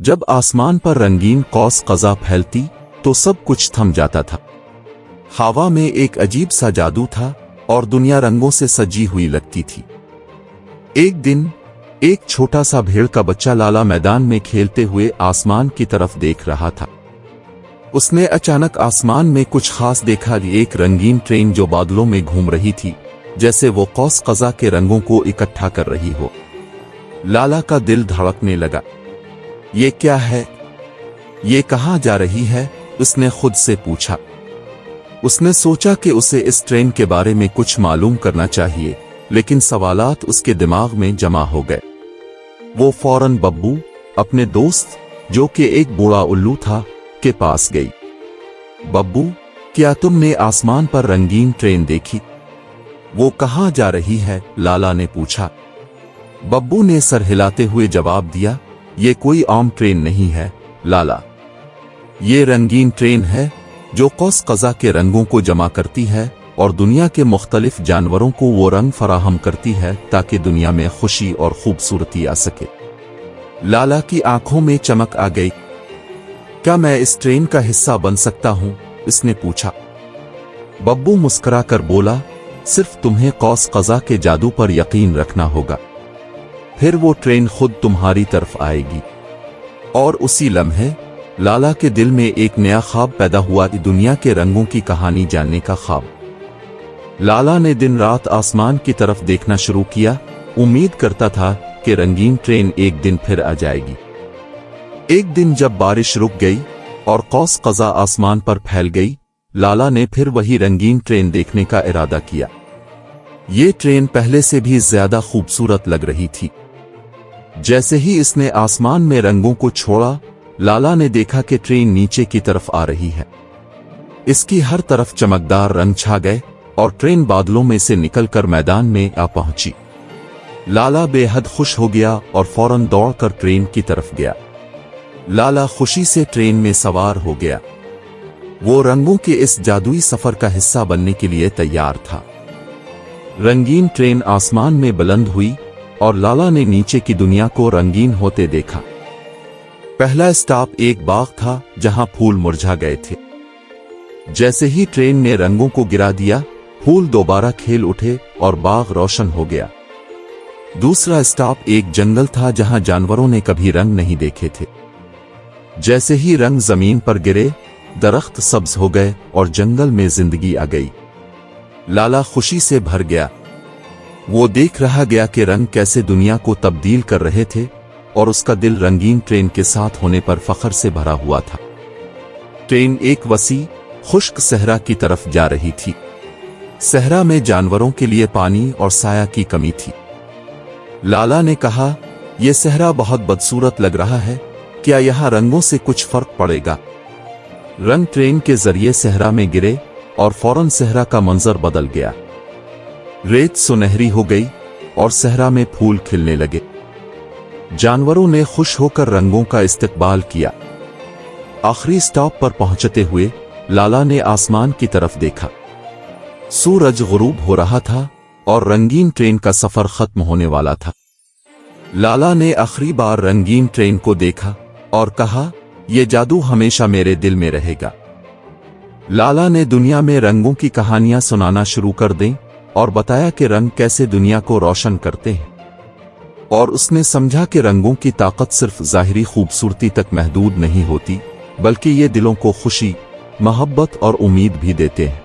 जब आसमान पर रंगीन कौस कज़ा फैलती तो सब कुछ थम जाता था। हवा में एक अजीब सा जादू था और दुनिया रंगों से सजी हुई लगती थी। एक दिन एक छोटा सा भेड़ का बच्चा लाला मैदान में खेलते हुए आसमान की तरफ देख रहा था। उसने अचानक आसमान में कुछ खास देखा, एक रंगीन ट्रेन जो बादलों में घूम रही थी, जैसे वो कौस कज़ा के रंगों को इकट्ठा कर रही हो। लाला का दिल धड़कने लगा। ये क्या है? ये कहाँ जा रही है? उसने खुद से पूछा। उसने सोचा कि उसे इस ट्रेन के बारे में कुछ मालूम करना चाहिए, लेकिन सवालात उसके दिमाग में जमा हो गए। वो फौरन बब्बू, अपने दोस्त जो कि एक बूढ़ा उल्लू था, के पास गई। बब्बू, क्या तुमने आसमान पर रंगीन ट्रेन देखी? वो कहाँ जा रही है? लाला ने पूछा। बब्बू ने सर हिलाते हुए जवाब दिया, ये कोई आम ट्रेन नहीं है लाला। ये रंगीन ट्रेन है जो कौस कज़ा के रंगों को जमा करती है और दुनिया के मुख्तलिफ जानवरों को वो रंग फराहम करती है ताकि दुनिया में खुशी और खूबसूरती आ सके। लाला की आंखों में चमक आ गई। क्या मैं इस ट्रेन का हिस्सा बन सकता हूं? इसने पूछा। बब्बू मुस्कुराकर बोला, सिर्फ तुम्हें कौस कज़ा के जादू पर यकीन रखना होगा, फिर वो ट्रेन खुद तुम्हारी तरफ आएगी। और उसी लम्हे लाला के दिल में एक नया ख्वाब पैदा हुआ, दुनिया के रंगों की कहानी जानने का ख्वाब। लाला ने दिन रात आसमान की तरफ देखना शुरू किया, उम्मीद करता था कि रंगीन ट्रेन एक दिन फिर आ जाएगी। एक दिन जब बारिश रुक गई और कौस कज़ा आसमान पर फैल गई, लाला ने फिर वही रंगीन ट्रेन देखने का इरादा किया। ये ट्रेन पहले से भी ज्यादा खूबसूरत लग रही थी। जैसे ही इसने आसमान में रंगों को छोड़ा, लाला ने देखा कि ट्रेन नीचे की तरफ आ रही है। इसकी हर तरफ चमकदार रंग छा गए और ट्रेन बादलों में से निकलकर मैदान में आ पहुंची। लाला बेहद खुश हो गया और फौरन दौड़कर ट्रेन की तरफ गया। लाला खुशी से ट्रेन में सवार हो गया। वो रंगों के इस जादुई सफर का हिस्सा बनने के लिए तैयार था। रंगीन ट्रेन आसमान में बुलंद हुई और लाला ने नीचे की दुनिया को रंगीन होते देखा। पहला स्टॉप एक बाग था जहां फूल मुरझा गए थे। जैसे ही ट्रेन ने रंगों को गिरा दिया, फूल दोबारा खिल उठे और बाग रोशन हो गया। दूसरा स्टॉप एक जंगल था जहां जानवरों ने कभी रंग नहीं देखे थे। जैसे ही रंग जमीन पर गिरे, दरख्त सब्ज हो गए और जंगल में जिंदगी आ गई। लाला खुशी से भर गया। वो देख रहा गया कि रंग कैसे दुनिया को तब्दील कर रहे थे और उसका दिल रंगीन ट्रेन के साथ होने पर फख्र से भरा हुआ था। ट्रेन एक वसी, खुश्क सहरा की तरफ जा रही थी। सहरा में जानवरों के लिए पानी और साया की कमी थी। लाला ने कहा, यह सहरा बहुत बदसूरत लग रहा है, क्या यहां रंगों से कुछ फर्क पड़ेगा? रंग ट्रेन के जरिए सहरा में गिरे और फौरन सहरा का मंजर बदल गया। रेत सुनहरी हो गई और सहरा में फूल खिलने लगे। जानवरों ने खुश होकर रंगों का इस्तकबाल किया। आखिरी स्टॉप पर पहुंचते हुए लाला ने आसमान की तरफ देखा। सूरज गुरूब हो रहा था और रंगीन ट्रेन का सफर खत्म होने वाला था। लाला ने आखिरी बार रंगीन ट्रेन को देखा और कहा, यह जादू हमेशा मेरे दिल में रहेगा। लाला ने दुनिया में रंगों की कहानियां सुनाना शुरू कर दें और बताया कि रंग कैसे दुनिया को रोशन करते हैं। और उसने समझा कि रंगों की ताकत सिर्फ ज़ाहिरी खूबसूरती तक महदूद नहीं होती, बल्कि ये दिलों को खुशी, मोहब्बत और उम्मीद भी देते हैं।